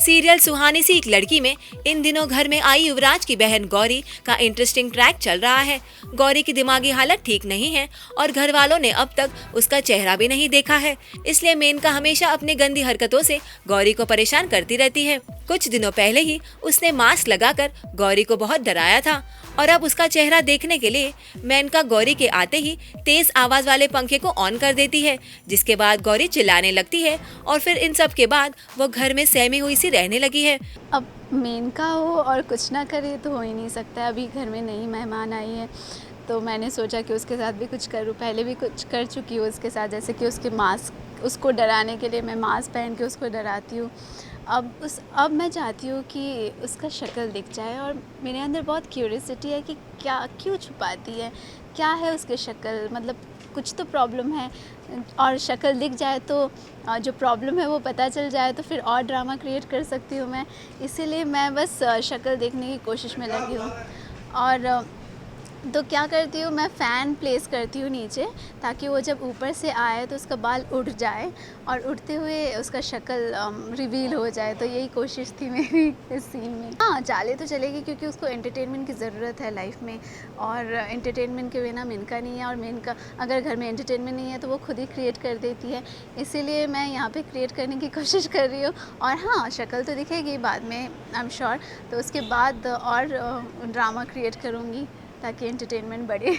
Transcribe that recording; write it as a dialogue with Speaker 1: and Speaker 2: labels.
Speaker 1: Serial सुहानी सी एक लड़की में इन दिनों घर में आई युवराज की बहन गौरी का इंटरेस्टिंग ट्रैक चल रहा है। गौरी की दिमागी हालत ठीक नहीं है और घर वालों ने अब तक उसका चेहरा भी नहीं देखा है, इसलिए मेनका हमेशा अपनी गंदी हरकतों से गौरी को परेशान करती रहती है। कुछ दिनों पहले ही उसने मास्क लगाकर गौरी को बहुत डराया था और अब उसका चेहरा देखने के लिए मेनका गौरी के आते ही तेज आवाज वाले पंखे को ऑन कर देती है, जिसके बाद गौरी चिल्लाने लगती है और फिर इन सब के बाद वो घर में सहमी हुई सी रहने लगी है।
Speaker 2: अब मेनका हो और कुछ ना करे तो हो ही नहीं सकता। अभी घर में नई मेहमान आई है तो मैंने सोचा कि उसके साथ भी कुछ करूँ। पहले भी कुछ कर चुकी हूँ उसके साथ, जैसे कि उसको डराने के लिए मैं मास्क पहन के उसको डराती हूँ। अब मैं चाहती हूँ कि उसका शक्ल दिख जाए और मेरे अंदर बहुत क्यूरियोसिटी है कि क्यों छुपाती है, क्या है उसके शक्ल, मतलब कुछ तो प्रॉब्लम है। और शक्ल दिख जाए तो जो प्रॉब्लम है वो पता चल जाए तो फिर और ड्रामा क्रिएट कर सकती हूँ मैं। इसीलिए मैं बस शक्ल देखने की कोशिश में लगी हूँ। और तो क्या करती हूँ, मैं फ़ैन प्लेस करती हूँ नीचे, ताकि वो जब ऊपर से आए तो उसका बाल उड़ जाए और उड़ते हुए उसका शक्ल रिवील हो जाए। तो यही कोशिश थी मेरी इस सीन में। हाँ, चाले तो चलेगी क्योंकि उसको एंटरटेनमेंट की ज़रूरत है लाइफ में, और एंटरटेनमेंट के बिना मेनका नहीं है, और मेनका अगर घर में एंटरटेनमेंट नहीं है तो वो खुद ही क्रिएट कर देती है। इसीलिए मैं यहाँ पे क्रिएट करने की कोशिश कर रही हूँ। और हाँ, शक्ल तो दिखेगी बाद में, आई एम श्योर। तो उसके बाद और ड्रामा क्रिएट करूँगी ताकि एंटरटेनमेंट बढ़े।